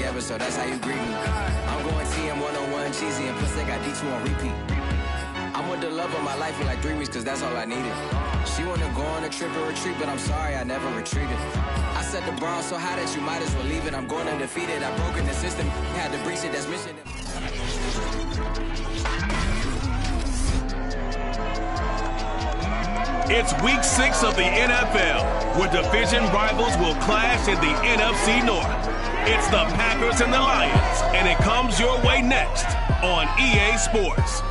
together, so that's how you greet me. I'm going TM 101, cheesy, and plus they got D2 on repeat. I'm with the love of my life in like 3 weeks, cause that's all I needed. She wanna go on a trip or retreat, but I'm sorry, I never retreated. I set the bar so high that you might as well leave it. I'm going undefeated, I've broken the system, had to breach it, that's mission. It's week 6 of the NFL, where division rivals will clash in the NFC North. It's the Packers and the Lions, and it comes your way next on EA Sports.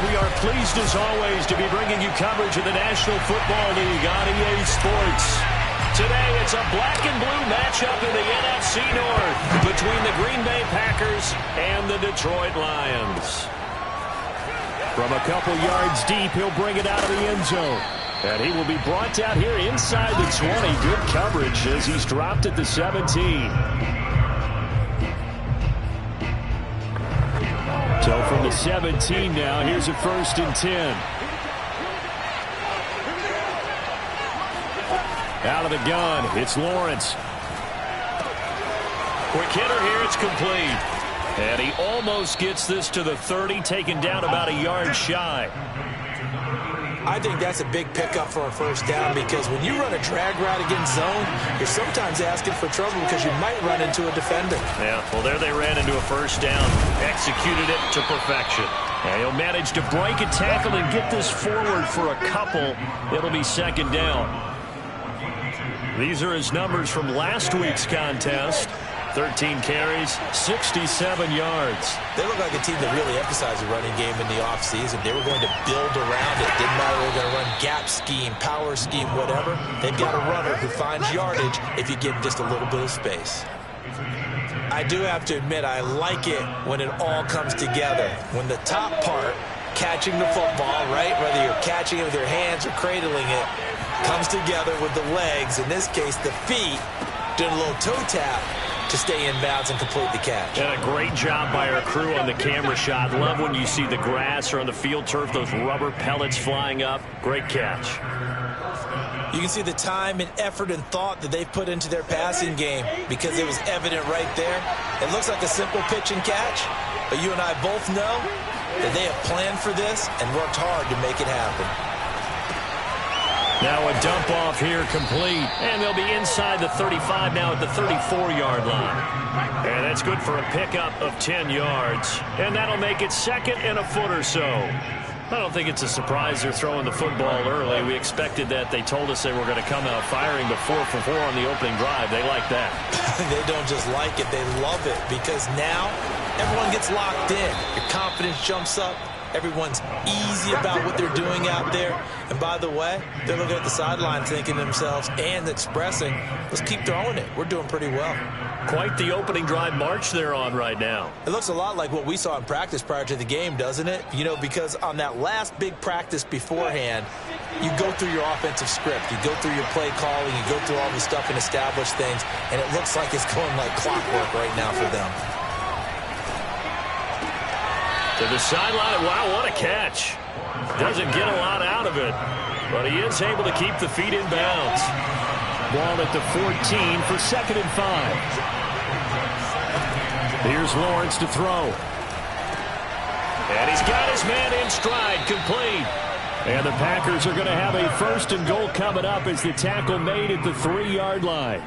We are pleased, as always, to be bringing you coverage of the National Football League on EA Sports. Today, it's a black and blue matchup in the NFC North between the Green Bay Packers and the Detroit Lions. From a couple yards deep, he'll bring it out of the end zone. And he will be brought down here inside the 20. Good coverage as he's dropped at the 17. So from the 17 now, here's a 1st and 10. Out of the gun, it's Lawrence. Quick hitter here, it's complete. And he almost gets this to the 30, taken down about a yard shy. I think that's a big pickup for a 1st down, because when you run a drag route against zone, you're sometimes asking for trouble because you might run into a defender. Yeah, well, there they ran into a 1st down, executed it to perfection. And he'll manage to break a tackle and get this forward for a couple. It'll be 2nd down. These are his numbers from last week's contest. 13 carries, 67 yards. They look like a team that really emphasized the running game in the offseason. They were going to build around it. Didn't matter if they were going to run gap scheme, power scheme, whatever. They've got a runner who finds yardage if you give him just a little bit of space. I do have to admit, I like it when it all comes together. When the top part, catching the football, right, whether you're catching it with your hands or cradling it, comes together with the legs, in this case the feet, doing a little toe tap to stay in bounds and complete the catch. And a great job by our crew on the camera shot. Love when you see the grass or on the field turf, those rubber pellets flying up. Great catch. You can see the time and effort and thought that they've put into their passing game, because it was evident right there. It looks like a simple pitch and catch, but you and I both know that they have planned for this and worked hard to make it happen. Now a dump off here complete. And they'll be inside the 35 now at the 34-yard line. And that's good for a pickup of 10 yards. And that'll make it 2nd and a foot or so. I don't think it's a surprise they're throwing the football early. We expected that. They told us they were going to come out firing the 4 for 4 on the opening drive. They like that. They don't just like it, they love it, because now everyone gets locked in. Your confidence jumps up. Everyone's easy about what they're doing out there. And by the way, they're looking at the sideline thinking to themselves and expressing, let's keep throwing it. We're doing pretty well. Quite the opening drive march they're on right now. It looks a lot like what we saw in practice prior to the game, doesn't it? You know, because on that last big practice beforehand, you go through your offensive script. You go through your play calling. You go through all the stuff and establish things. And it looks like it's going like clockwork right now for them. To the sideline. Wow, what a catch. Doesn't get a lot out of it, but he is able to keep the feet in bounds. Ball at the 14 for 2nd and 5. Here's Lawrence to throw. And he's got his man in stride, complete. And the Packers are going to have a 1st and goal coming up as the tackle made at the 3-yard line.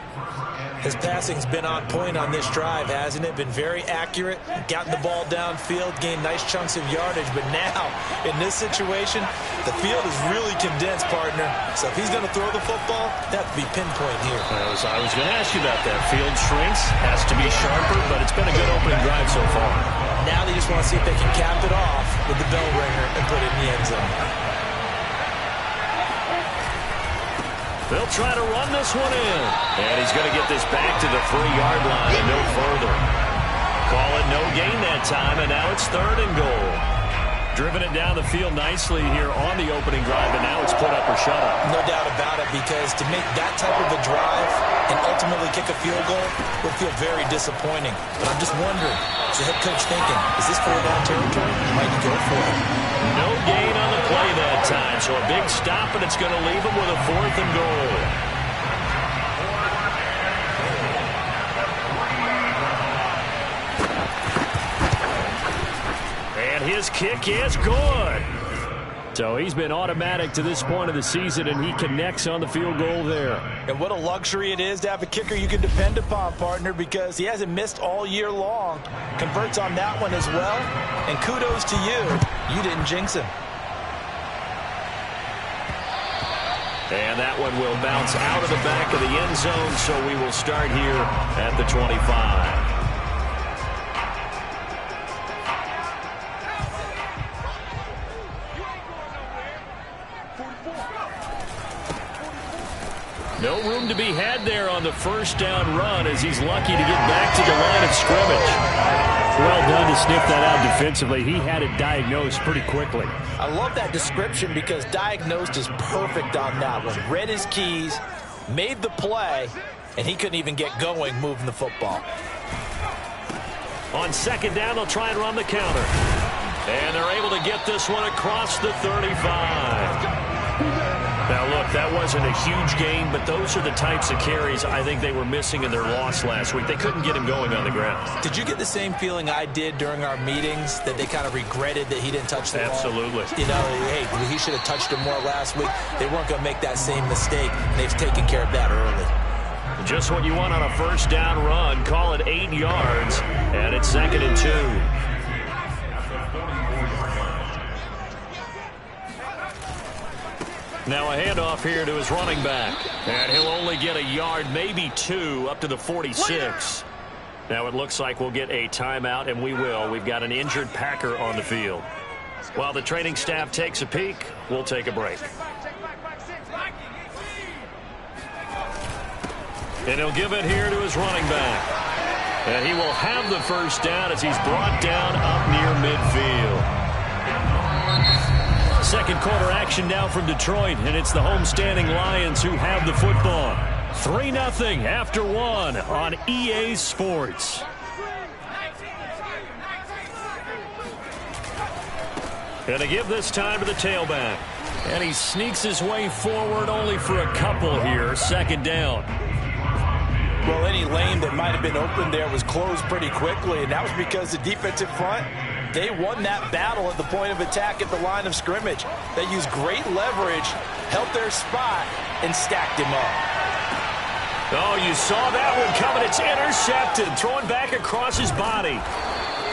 His passing's been on point on this drive, hasn't it? Been very accurate, gotten the ball downfield, gained nice chunks of yardage. But now, in this situation, the field is really condensed, partner. So if he's going to throw the football, that would be pinpoint here. I was going to ask you about that. Field shrinks, has to be sharper, but it's been a good opening drive so far. Now they just want to see if they can cap it off with the bell ringer and put it in the end zone. They'll try to run this one in. And he's going to get this back to the 3-yard line and no further. Call it no gain that time, and now it's 3rd and goal. Driven it down the field nicely here on the opening drive, and now it's put up or shut up. No doubt about it, because to make that type of a drive and ultimately kick a field goal would feel very disappointing. But I'm just wondering, is the head coach thinking, is this 4-down territory? Might he go for it? No gain on the play that time, so a big stop, and it's going to leave him with a 4th and goal. His kick is good. So he's been automatic to this point of the season, and he connects on the field goal there. And what a luxury it is to have a kicker you can depend upon, partner, because he hasn't missed all year long. Converts on that one as well. And kudos to you. You didn't jinx him. And that one will bounce out of the back of the end zone, so we will start here at the 25. No room to be had there on the first down run as he's lucky to get back to the line of scrimmage. Well done to sniff that out defensively. He had it diagnosed pretty quickly. I love that description because diagnosed is perfect on that one. Read his keys, made the play, and he couldn't even get going moving the football. On second down, they'll try and run the counter. And they're able to get this one across the 35. Now, look, that wasn't a huge gain, but those are the types of carries I think they were missing in their loss last week. They couldn't get him going on the ground. Did you get the same feeling I did during our meetings, that they kind of regretted that he didn't touch the ball? Absolutely. You know, hey, he should have touched him more last week. They weren't going to make that same mistake, and they've taken care of that early. Just what you want on a first down run. Call it 8 yards, and it's 2nd and 2. Now a handoff here to his running back. And he'll only get a yard, maybe 2, up to the 46. Now it looks like we'll get a timeout, and we will. We've got an injured Packer on the field. While the training staff takes a peek, we'll take a break. And he'll give it here to his running back. And he will have the first down as he's brought down up near midfield. Second quarter action now from Detroit, and it's the homestanding Lions who have the football. 3-0 after 1 on EA Sports. And to give this time to the tailback. And he sneaks his way forward only for a couple here. 2nd down. Well, any lane that might have been open there was closed pretty quickly, and that was because the defensive front, they won that battle at the point of attack at the line of scrimmage. They used great leverage, held their spot, and stacked him up. Oh, you saw that one coming. It's intercepted, thrown back across his body.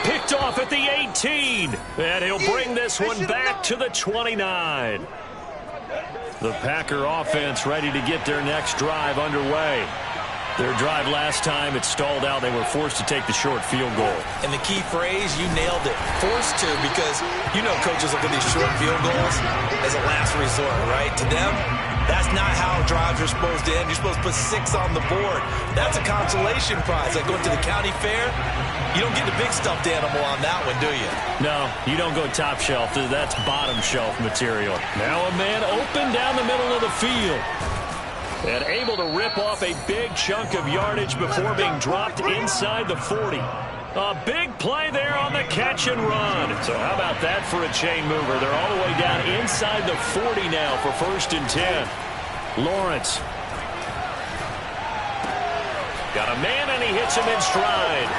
Picked off at the 18, and he'll bring this one back to the 29. The Packer offense ready to get their next drive underway. Their drive last time, it stalled out. They were forced to take the short field goal. And the key phrase, you nailed it. Forced to, because you know coaches look at these short field goals as a last resort, right? To them, that's not how drives are supposed to end. You're supposed to put 6 on the board. That's a consolation prize. Like going to the county fair, you don't get the big stuffed animal on that one, do you? No, you don't go top shelf. That's bottom shelf material. Now a man open down the middle of the field. And able to rip off a big chunk of yardage before being dropped inside the 40. A big play there on the catch and run. So how about that for a chain mover? They're all the way down inside the 40 now for 1st and 10. Lawrence. Got a man, and he hits him in stride.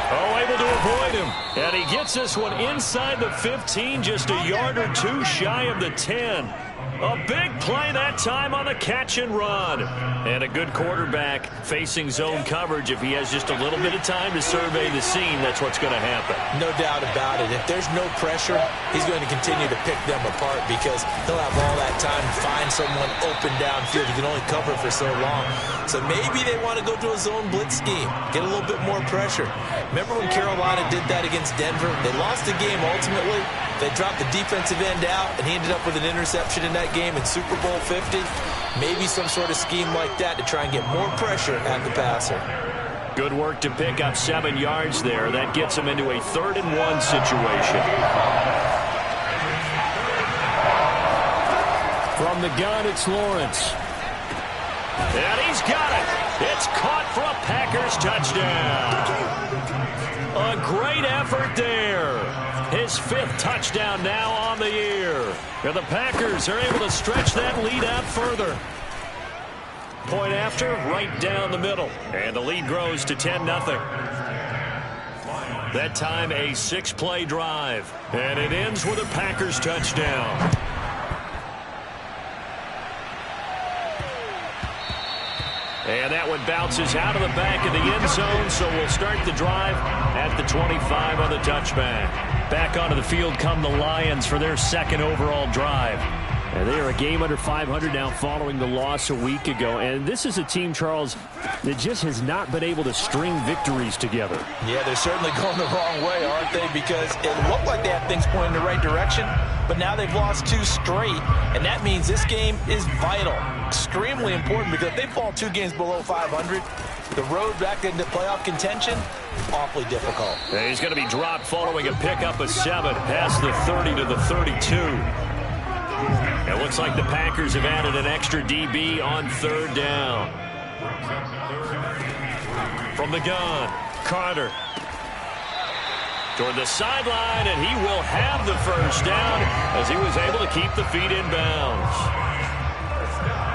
Oh, able to avoid him. And he gets this one inside the 15, just a yard or 2 shy of the 10. A big play that time on the catch and run. And a good quarterback facing zone coverage. If he has just a little bit of time to survey the scene, that's what's going to happen. No doubt about it. If there's no pressure, he's going to continue to pick them apart because he'll have all that time to find someone open downfield. He can only cover for so long. So maybe they want to go to a zone blitz scheme, get a little bit more pressure. Remember when Carolina did that against Denver? They lost the game ultimately. They dropped the defensive end out, and he ended up with an interception in that game in Super Bowl 50. Maybe some sort of scheme like that to try and get more pressure at the passer. Good work to pick up 7 yards there. That gets him into a 3rd and 1 situation. From the gun, it's Lawrence. And he's got it. It's caught for a Packers touchdown. A great effort there. His 5th touchdown now on the year. And the Packers are able to stretch that lead out further. Point after, right down the middle. And the lead grows to 10-0. That time a 6-play drive. And it ends with a Packers touchdown. And that one bounces out of the back of the end zone, so we'll start the drive at the 25 on the touchback. Back onto the field come the Lions for their second overall drive. And they are a game under 500 now following the loss a week ago. And this is a team, Charles, that just has not been able to string victories together. Yeah, they're certainly going the wrong way, aren't they? Because it looked like they had things pointing in the right direction, but now they've lost 2 straight. And that means this game is vital, extremely important, because if they fall 2 games below 500, the road back into playoff contention, awfully difficult. And he's going to be dropped following a pickup of 7 past the 30 to the 32. It looks like the Packers have added an extra DB on 3rd down. From the gun, Carter. Toward the sideline, and he will have the first down as he was able to keep the feet in bounds.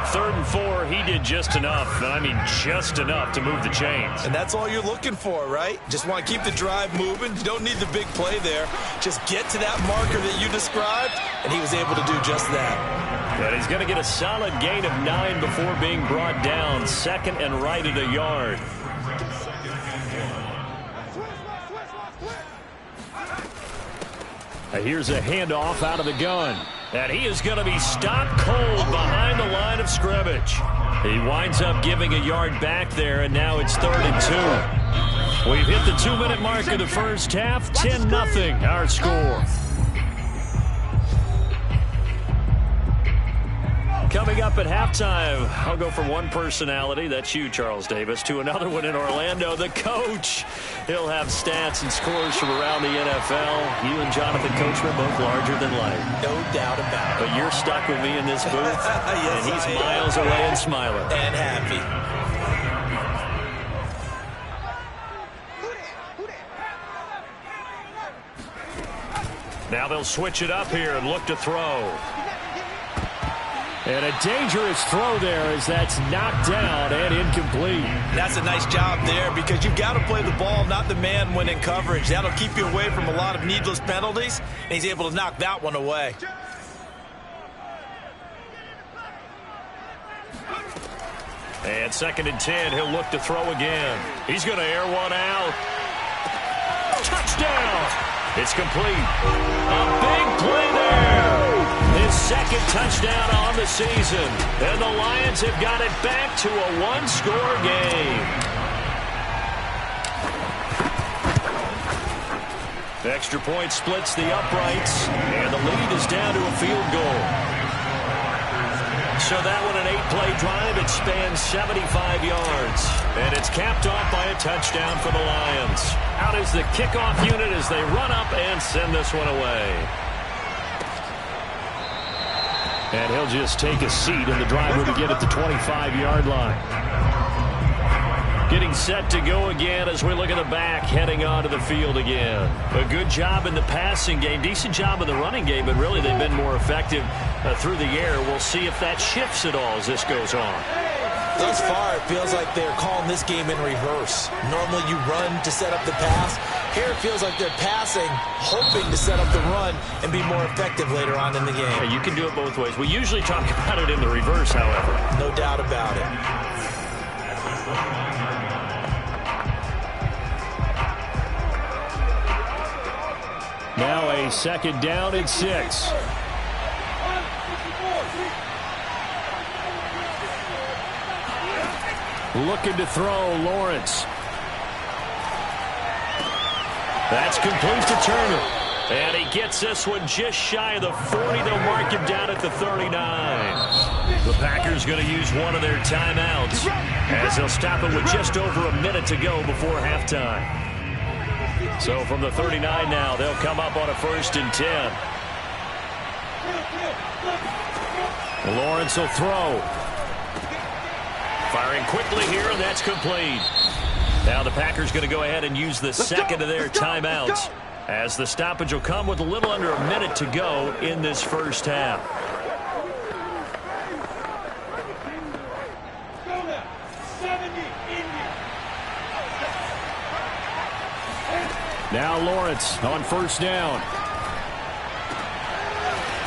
3rd and 4, he did just enough, and I mean just enough to move the chains. And that's all you're looking for, right? Just want to keep the drive moving. You don't need the big play there. Just get to that marker that you described, and he was able to do just that. And he's going to get a solid gain of 9 before being brought down. 2nd and right at a yard. Here's a handoff out of the gun. And he is going to be stopped cold behind the line of scrimmage. He winds up giving a yard back there, and now it's 3rd and 2. We've hit the 2-minute mark of the first half. 10-0 our score. Coming up at halftime, I'll go from one personality, that's you, Charles Davis, to another one in Orlando, the coach. He'll have stats and scores from around the NFL. You and Jonathan Coachman both larger than life. No doubt about it. But you're stuck with me in this booth, yes, and he's miles away and smiling. And happy. Now they'll switch it up here and look to throw. And a dangerous throw there as that's knocked down and incomplete. That's a nice job there because you've got to play the ball, not the man when in coverage. That'll keep you away from a lot of needless penalties, and he's able to knock that one away. And 2nd and 10, he'll look to throw again. He's going to air one out. Touchdown! It's complete. A big play there. His 2nd touchdown on the season. And the Lions have got it back to a 1-score game. Extra point splits the uprights. And the lead is down to a field goal. So that one an 8-play drive. It spans 75 yards. And it's capped off by a touchdown for the Lions. Out is the kickoff unit as they run up and send this one away. And he'll just take a seat, and the drive will begin at the 25-yard line. Getting set to go again as we look at the back, heading onto the field again. A good job in the passing game, decent job in the running game, but really they've been more effective through the air. We'll see if that shifts at all as this goes on. Thus far, it feels like they're calling this game in reverse. Normally you run to set up the pass. Here it feels like they're passing, hoping to set up the run and be more effective later on in the game. Yeah, you can do it both ways. We usually talk about it in the reverse, however. No doubt about it. Now a 2nd down and 6. Looking to throw, Lawrence. That's complete to Turner. And he gets this one just shy of the 40. They'll mark him down at the 39. The Packers going to use one of their timeouts as they'll stop it with just over a minute to go before halftime. So from the 39 now, they'll come up on a 1st and 10. Lawrence will throw. Firing quickly here, and that's complete. Now the Packers going to go ahead and use the 2nd of their timeouts as the stoppage will come with a little under a minute to go in this first half. Now Lawrence on first down.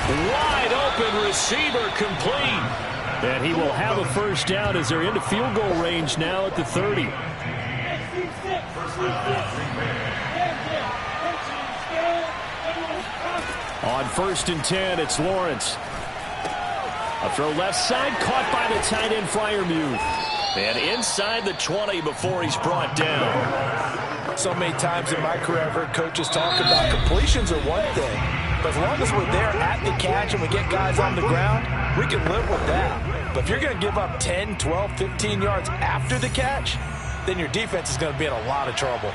Wide open receiver, complete. And he will have a first down as they're into field goal range now at the 30. On first and 10, it's Lawrence. A throw left side, caught by the tight end Freiermuth. And inside the 20 before he's brought down. So many times in my career I've heard coaches talk about completions are one thing. But as long as we're there at the catch and we get guys on the ground, we can live with that. But if you're going to give up 10, 12, 15 yards after the catch, then your defense is going to be in a lot of trouble.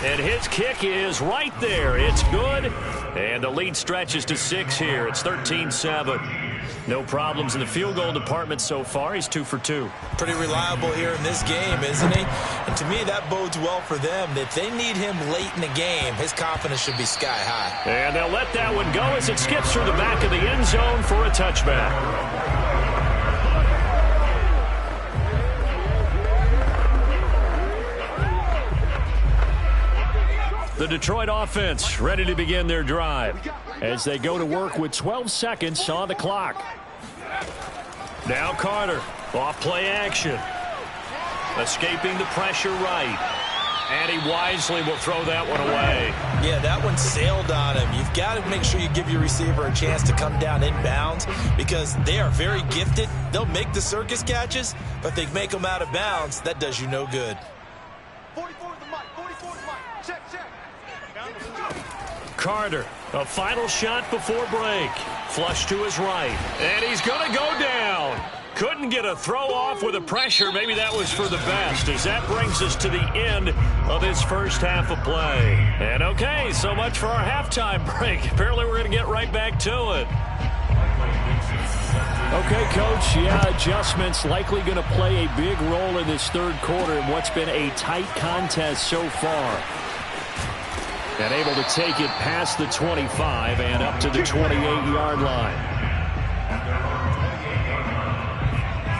And his kick is right there. It's good. And the lead stretches to 6 here. It's 13-7. No problems in the field goal department so far. He's 2 for 2. Pretty reliable here in this game, isn't he? And to me, that bodes well for them. If they need him late in the game, his confidence should be sky high. And they'll let that one go as it skips through the back of the end zone for a touchback. The Detroit offense ready to begin their drive as they go to work with 12 seconds on the clock. Now Carter, off play action. Escaping the pressure right. And he wisely will throw that one away. Yeah, that one sailed on him. You've got to make sure you give your receiver a chance to come down inbounds because they are very gifted. They'll make the circus catches, but if they make them out of bounds, that does you no good. 44 is the mic. 44 is the mic. Check. Carter, a final shot before break. Flush to his right. And he's going to go down. Couldn't get a throw off with the pressure. Maybe that was for the best, as that brings us to the end of his first half of play. And okay, so much for our halftime break. Apparently we're going to get right back to it. Okay, Coach, yeah, adjustments likely going to play a big role in this third quarter in what's been a tight contest so far. And able to take it past the 25 and up to the 28-yard line.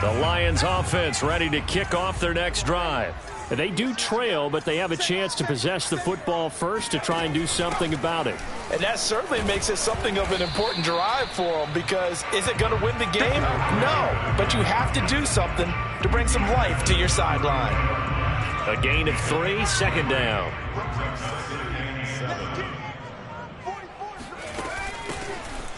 The Lions offense ready to kick off their next drive. They do trail, but they have a chance to possess the football first to try and do something about it. And that certainly makes it something of an important drive for them because is it going to win the game? No, but you have to do something to bring some life to your sideline. A gain of 3, second down.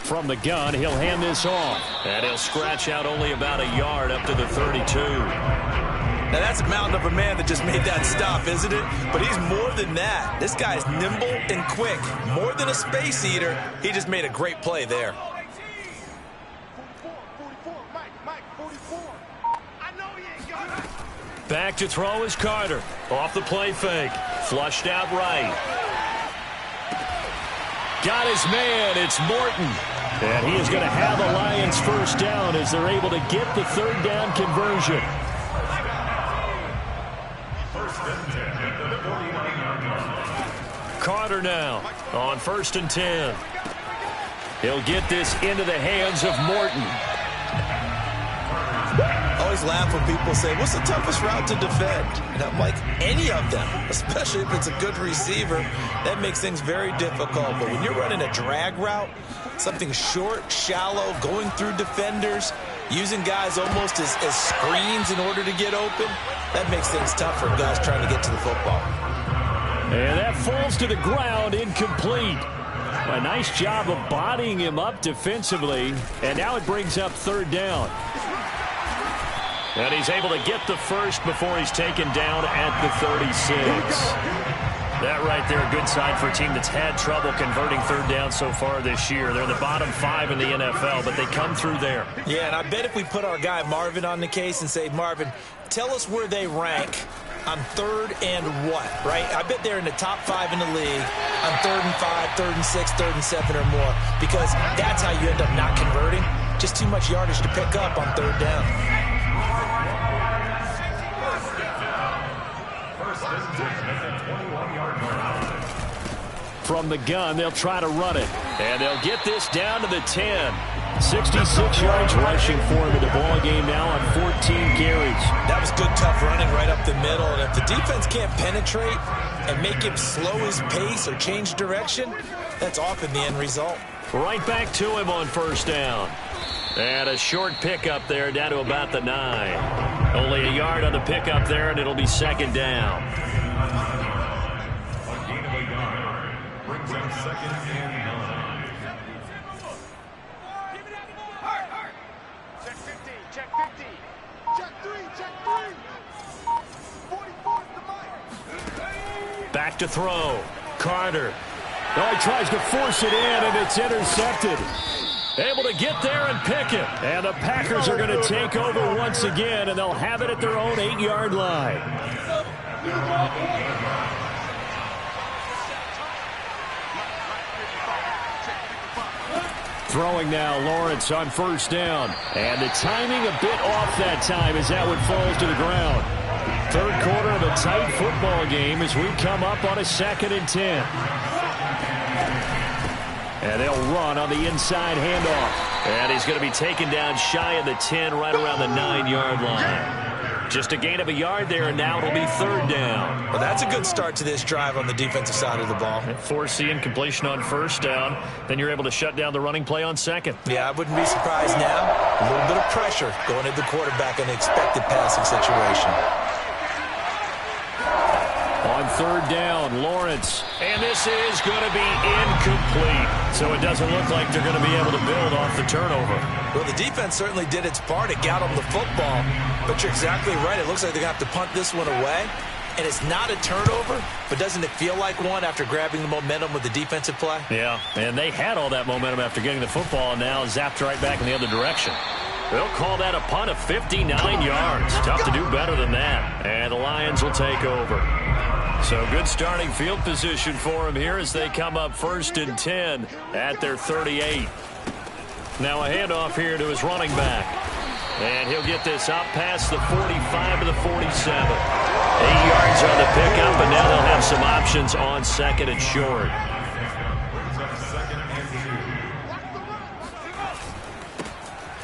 From the gun, he'll hand this off. And he'll scratch out only about a yard up to the 32. Now, that's a mountain of a man that just made that stop, isn't it? But he's more than that. This guy's nimble and quick. More than a space eater. He just made a great play there. 44, Mike, 44. I know he ain't got it. Back to throw is Carter. Off the play fake. Flushed out right. Got his man. It's Morton. And he is going to have the Lions first down as they're able to get the third down conversion. Carter now on first and 10. He'll get this into the hands of Morton. I always laugh when people say, what's the toughest route to defend? And I'm like, any of them, especially if it's a good receiver. That makes things very difficult. But when you're running a drag route, something short, shallow, going through defenders, using guys almost as screens in order to get open, that makes things tough for guys trying to get to the football. And that falls to the ground, incomplete. A nice job of bodying him up defensively. And now it brings up third down. And he's able to get the first before he's taken down at the 36. That right there, a good sign for a team that's had trouble converting third down so far this year. They're in the bottom 5 in the NFL, but they come through there. Yeah, and I bet if we put our guy Marvin on the case and say, Marvin, tell us where they rank on third and what, right? I bet they're in the top 5 in the league on 3rd and 5, 3rd and 6, 3rd and 7 or more, because that's how you end up not converting. Just too much yardage to pick up on third down. From the gun, they'll try to run it. And they'll get this down to the 10. 66 yards rushing for him in the ball game now on 14 carries. That was good, tough running right up the middle. And if the defense can't penetrate and make him slow his pace or change direction, that's often the end result. Right back to him on first down. And a short pickup there down to about the 9. Only a yard on the pickup there, and it'll be second down. A gain of a yard brings up second and 9. Check 50, check 50. Check 3, check 3. 44 to Myers. Back to throw. Carter. Oh, he tries to force it in, and it's intercepted. Able to get there and pick it. And the Packers are going to take over once again, and they'll have it at their own 8-yard line. Throwing now, Lawrence on first down. And the timing a bit off that time as that one falls to the ground. Third quarter of a tight football game as we come up on a 2nd and 10. And they'll run on the inside handoff. And he's going to be taken down shy of the 10, right around the 9-yard line. Just a gain of a yard there, and now it'll be third down. Well, that's a good start to this drive on the defensive side of the ball. Force the incompletion on first down. Then you're able to shut down the running play on second. Yeah, I wouldn't be surprised now. A little bit of pressure going at the quarterback in an expected passing situation. On third down, Lawrence. And this is going to be incomplete. So it doesn't look like they're going to be able to build off the turnover. Well, the defense certainly did its part. It got them the football. But you're exactly right. It looks like they're going to have to punt this one away. And it's not a turnover, but doesn't it feel like one after grabbing the momentum with the defensive play? Yeah, and they had all that momentum after getting the football, and now zapped right back in the other direction. They'll call that a punt of 59 yards. Tough to do better than that. And the Lions will take over. So good starting field position for them here as they come up 1st and 10 at their 38. Now a handoff here to his running back. And he'll get this up past the 45 to the 47. 8 yards on the pickup, and now they'll have some options on 2nd and short.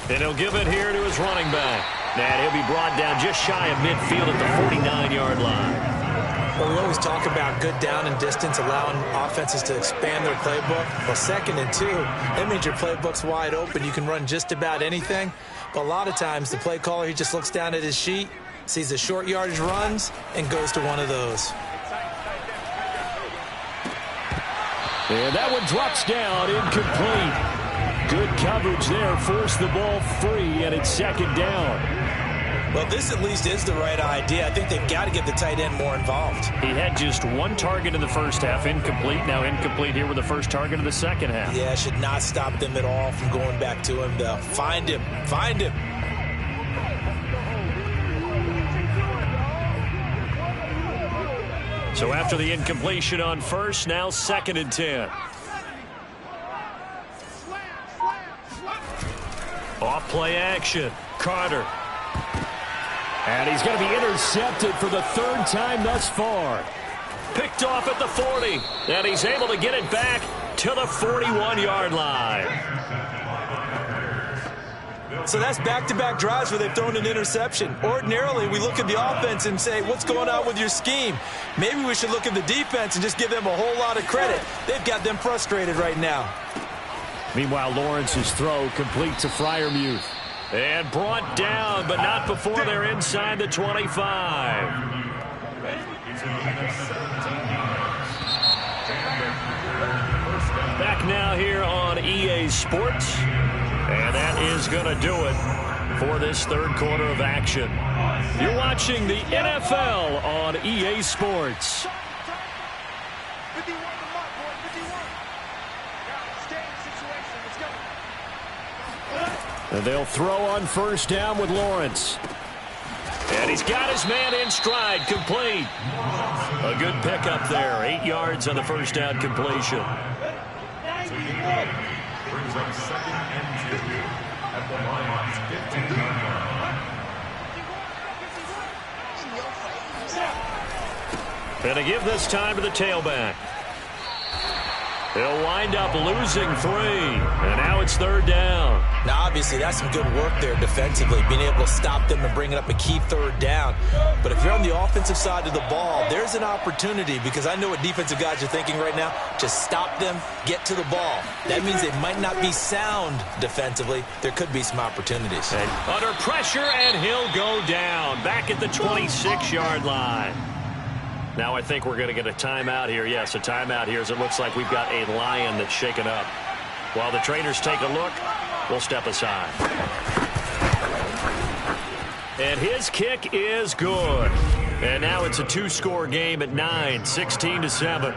And he'll give it here to his running back. And he'll be brought down just shy of midfield at the 49-yard line. Well, we always talk about good down and distance, allowing offenses to expand their playbook. Well, 2nd and 2, that means your playbook's wide open. You can run just about anything. But a lot of times, the play caller, he just looks down at his sheet, sees the short yardage runs, and goes to one of those. And that one drops down, incomplete. Good coverage there, forced the ball free, and it's 2nd down. Well, this at least is the right idea. I think they've got to get the tight end more involved. He had just one target in the first half, incomplete. Now incomplete here with the first target of the second half. Yeah, should not stop them at all from going back to him to find him. Find him. So after the incompletion on first, now 2nd and 10. Off play action. Carter. And he's going to be intercepted for the 3rd time thus far. Picked off at the 40. And he's able to get it back to the 41-yard line. So that's back-to-back drives where they've thrown an interception. Ordinarily, we look at the offense and say, what's going on with your scheme? Maybe we should look at the defense and just give them a whole lot of credit. They've got them frustrated right now. Meanwhile, Lawrence's throw complete to Freiermuth. And brought down, but not before they're inside the 25. Back now here on EA Sports. And that is going to do it for this third quarter of action. You're watching the NFL on EA Sports. 51 to Mark, boy, 51. Now, stay in the situation. Let's go. And they'll throw on first down with Lawrence. And he's got his man in stride, complete. A good pickup there, 8 yards on the first down completion. Brings up 2nd and 2 at the Lions 15-yard line. And to give this time to the tailback. They'll wind up losing 3, and now it's 3rd down. Now, obviously, that's some good work there defensively, being able to stop them and bring it up a key 3rd down. But if you're on the offensive side of the ball, there's an opportunity, because I know what defensive guys are thinking right now. Just stop them, get to the ball. That means they might not be sound defensively. There could be some opportunities. And under pressure, and he'll go down back at the 26-yard line. Now I think we're going to get a timeout here. Yes, a timeout here, as it looks like we've got a Lion that's shaken up. While the trainers take a look, we'll step aside. And his kick is good. And now it's a 2-score game at 9, 16-7.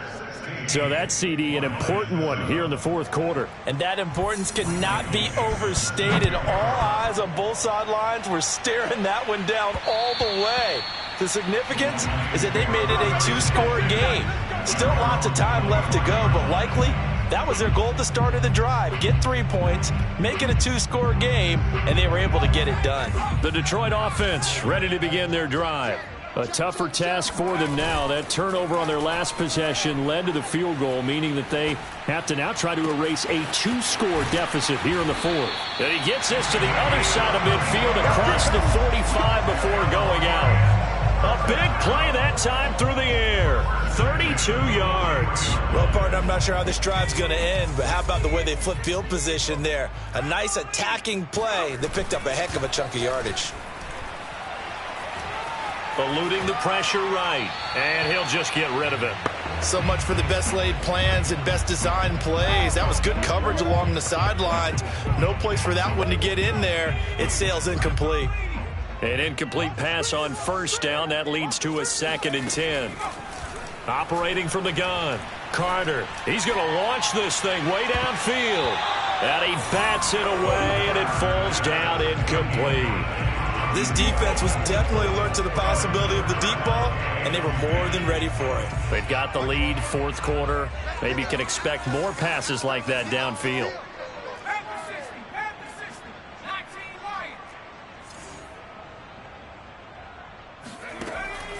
So that, CD, an important one here in the 4th quarter. And that importance cannot be overstated. All eyes on both sidelines were staring that one down all the way. The significance is that they made it a 2-score game. Still lots of time left to go, but likely that was their goal at the start of the drive. Get 3 points, make it a 2-score game, and they were able to get it done. The Detroit offense ready to begin their drive. A tougher task for them now. That turnover on their last possession led to the field goal, meaning that they have to now try to erase a 2-score deficit here in the 4th. And he gets this to the other side of midfield across the 45 before going out. A big play that time through the air. 32 yards. Well, partner, I'm not sure how this drive's going to end, but how about the way they flipped field position there? A nice attacking play that picked up a heck of a chunk of yardage. Eluding the pressure right, and he'll just get rid of it. So much for the best laid plans and best designed plays. That was good coverage along the sidelines. No place for that one to get in there. It sails incomplete. An incomplete pass on 1st down. That leads to a 2nd and 10. Operating from the gun, Carter. He's going to launch this thing way downfield. And he bats it away, and it falls down incomplete. This defense was definitely alert to the possibility of the deep ball, and they were more than ready for it. They've got the lead, 4th quarter. Maybe you can expect more passes like that downfield.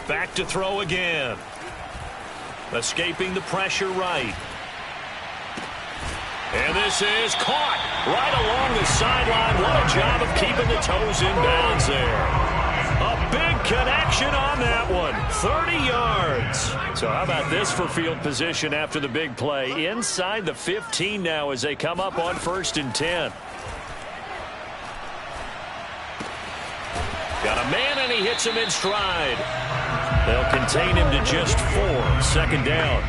Back to throw again. Escaping the pressure right. And this is caught right along the sideline. What a job of keeping the toes in bounds there. A big connection on that one. 30 yards. So how about this for field position after the big play? Inside the 15 now as they come up on 1st and 10. Got a man, and he hits him in stride. They'll contain him to just 4. 2nd down.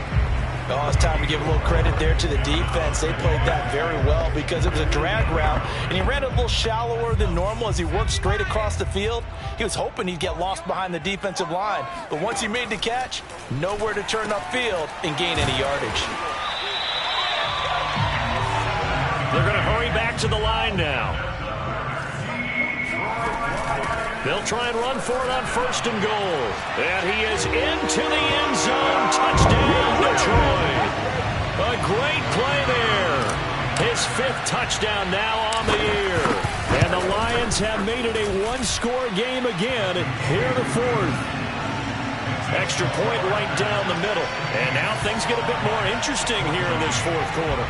Oh, it's time to give a little credit there to the defense. They played that very well because it was a drag route, and he ran a little shallower than normal as he worked straight across the field. He was hoping he'd get lost behind the defensive line, but once he made the catch, nowhere to turn upfield and gain any yardage. They're going to hurry back to the line now. They'll try and run for it on 1st and goal. And he is into the end zone. Touchdown, Detroit. A great play there. His 5th touchdown now on the year. And the Lions have made it a 1-score game again here in the 4th. Extra point right down the middle. And now things get a bit more interesting here in this 4th quarter.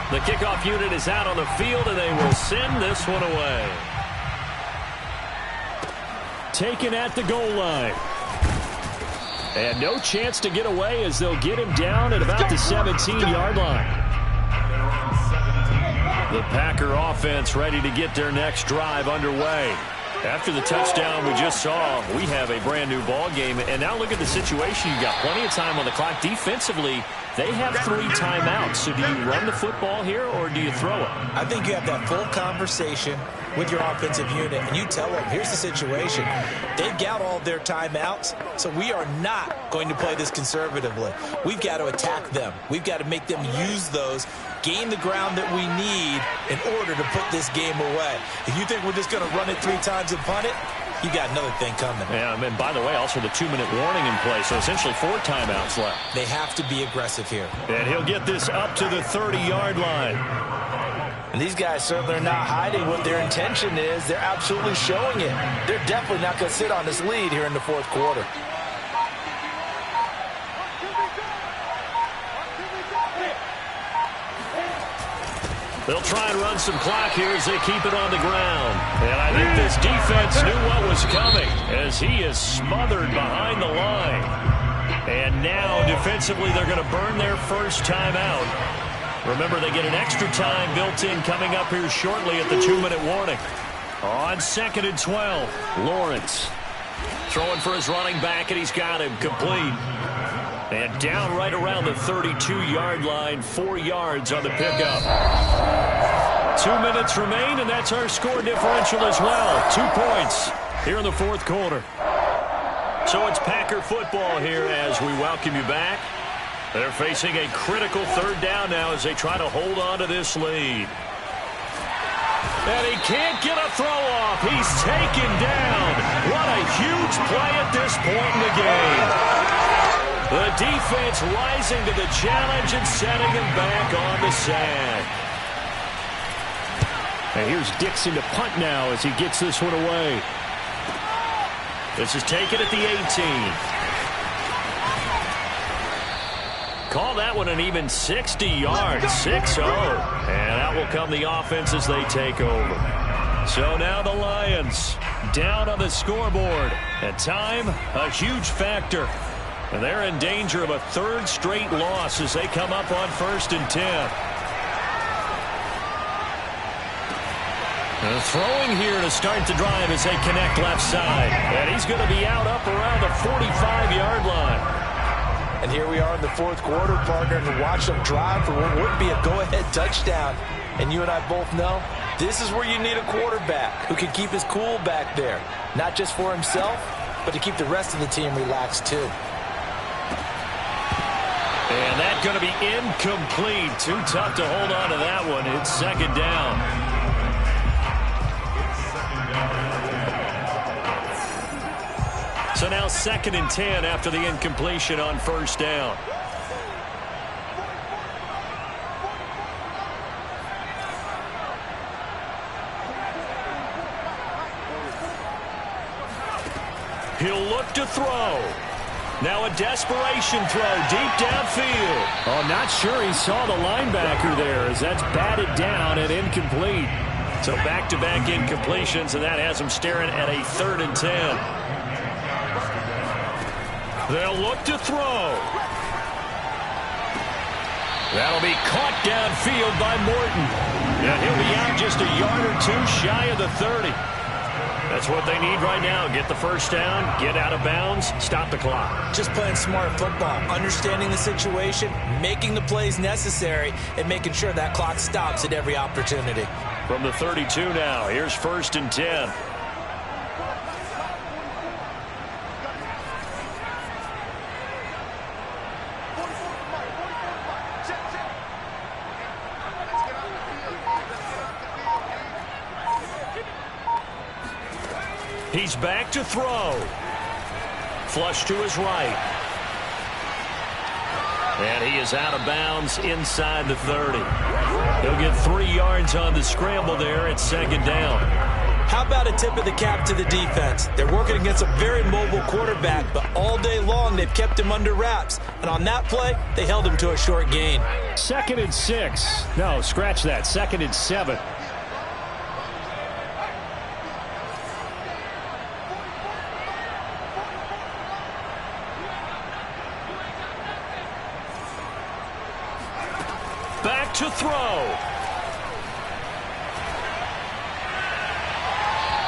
The kickoff unit is out on the field, and they will send this one away. Taken at the goal line. And no chance to get away as they'll get him down at about the 17-yard line. The Packer offense ready to get their next drive underway. After the touchdown we just saw, we have a brand new ball game. And now look at the situation. You've got plenty of time on the clock. Defensively, they have 3 timeouts. So do you run the football here or do you throw it? I think you have that full conversation with your offensive unit, and you tell them, here's the situation. They've got all their timeouts, so we are not going to play this conservatively. We've got to attack them. We've got to make them use those, gain the ground that we need in order to put this game away. If you think we're just going to run it 3 times and punt it, you got another thing coming. Yeah, and by the way, also the 2-minute warning in play, so essentially 4 timeouts left. They have to be aggressive here. And he'll get this up to the 30-yard line. And these guys certainly are not hiding what their intention is. They're absolutely showing it. They're definitely not going to sit on this lead here in the 4th quarter. They'll try and run some clock here as they keep it on the ground. And I think this defense knew what was coming as he is smothered behind the line. And now, defensively, they're going to burn their first timeout. Remember, they get an extra time built in coming up here shortly at the 2-minute warning. On 2nd and 12, Lawrence throwing for his running back, and he's got him complete. And down right around the 32-yard line, 4 yards on the pickup. 2 minutes remain, and that's our score differential as well. 2 points here in the fourth quarter. So it's Packer football here as we welcome you back. They're facing a critical third down now as they try to hold on to this lead. And he can't get a throw off. He's taken down. What a huge play at this point in the game. The defense rising to the challenge and setting him back on the sack. And here's Dixon to punt now as he gets this one away. This is taken at the 18. Call that one an even 60 yards, 6-0. And out will come the offense as they take over. So now the Lions down on the scoreboard. And time, a huge factor. And they're in danger of a third straight loss as they come up on 1st and 10. And throwing here to start the drive as they connect left side. And he's going to be out up around the 45-yard line. And here we are in the fourth quarter, partner, to watch them drive for what would be a go-ahead touchdown. And you and I both know this is where you need a quarterback who can keep his cool back there. Not just for himself, but to keep the rest of the team relaxed too. And that's going to be incomplete. Too tough to hold on to that one. It's 2nd down. So now 2nd and 10 after the incompletion on 1st down. He'll look to throw. Now a desperation throw deep downfield. Oh, not sure he saw the linebacker there as that's batted down and incomplete. So back-to-back incompletions, and that has him staring at a 3rd and 10. They'll look to throw. That'll be caught downfield by Morton. And he'll be out just a yard or two shy of the 30. That's what they need right now. Get the first down, get out of bounds, stop the clock. Just playing smart football, understanding the situation, making the plays necessary, and making sure that clock stops at every opportunity. From the 32 now, here's 1st and 10. He's back to throw. Flush to his right. And he is out of bounds inside the 30. He'll get 3 yards on the scramble there at 2nd down. How about a tip of the cap to the defense? They're working against a very mobile quarterback, but all day long they've kept him under wraps. And on that play, they held him to a short gain. 2nd and 6. No, scratch that. 2nd and 7. Back to throw.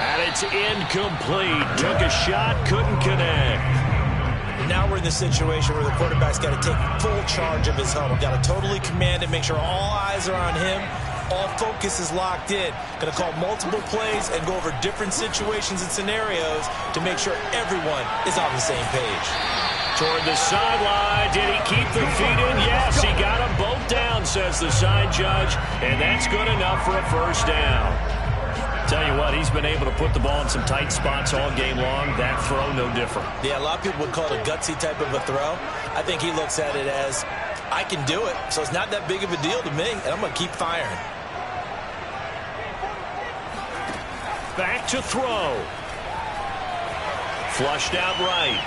And it's incomplete. Took a shot, couldn't connect. Now we're in the situation where the quarterback's got to take full charge of his huddle. Got to totally command it, make sure all eyes are on him. All focus is locked in. Going to call multiple plays and go over different situations and scenarios to make sure everyone is on the same page. Toward the sideline. Did he keep the feet in? Yes, he got them both down, says the side judge. And that's good enough for a first down. Tell you what, he's been able to put the ball in some tight spots all game long. That throw, no different. Yeah, a lot of people would call it a gutsy type of a throw. I think he looks at it as, I can do it, so it's not that big of a deal to me, and I'm going to keep firing. Back to throw. Flushed out right.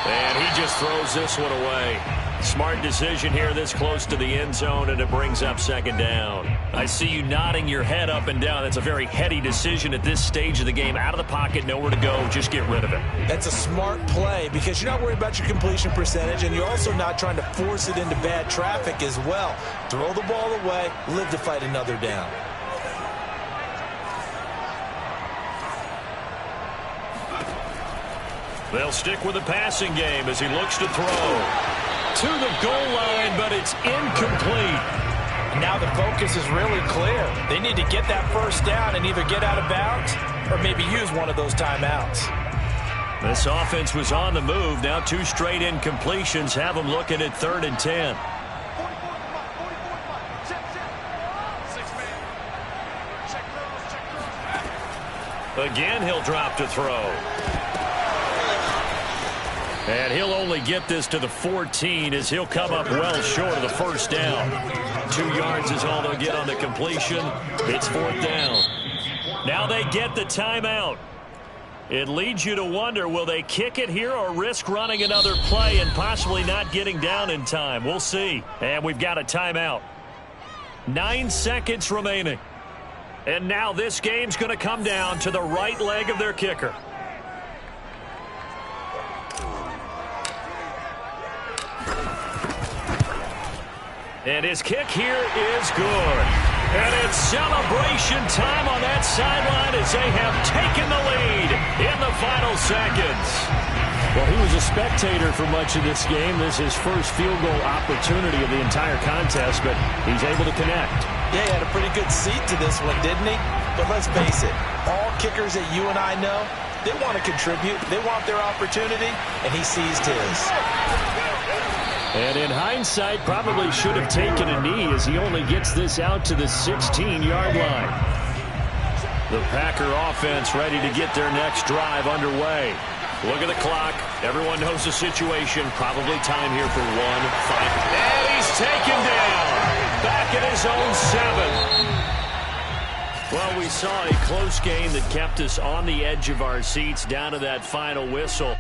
And he just throws this one away. Smart decision here this close to the end zone, and it brings up second down. I see you nodding your head up and down. That's a very heady decision at this stage of the game. Out of the pocket, nowhere to go. Just get rid of it. That's a smart play because you're not worried about your completion percentage, and you're also not trying to force it into bad traffic as well. Throw the ball away, live to fight another down. They'll stick with the passing game as he looks to throw. To the goal line, but it's incomplete. Now the focus is really clear. They need to get that first down and either get out of bounds or maybe use one of those timeouts. This offense was on the move. Now 2 straight incompletions have them looking at 3rd and 10. Again, he'll drop to throw. And he'll only get this to the 14 as he'll come up well short of the first down. 2 yards is all they'll get on the completion. It's 4th down. Now they get the timeout. It leads you to wonder, will they kick it here or risk running another play and possibly not getting down in time? We'll see. And we've got a timeout. 9 seconds remaining. And now this game's going to come down to the right leg of their kicker. And his kick here is good. And it's celebration time on that sideline as they have taken the lead in the final seconds. Well, he was a spectator for much of this game. This is his first field goal opportunity of the entire contest, but he's able to connect. Yeah, he had a pretty good seat to this one, didn't he? But let's face it, all kickers that you and I know, they want to contribute. They want their opportunity, and he seized his. And in hindsight, probably should have taken a knee as he only gets this out to the 16-yard line. The Packer offense ready to get their next drive underway. Look at the clock. Everyone knows the situation. Probably time here for one final. And he's taken down. Back at his own 7. Well, we saw a close game that kept us on the edge of our seats down to that final whistle.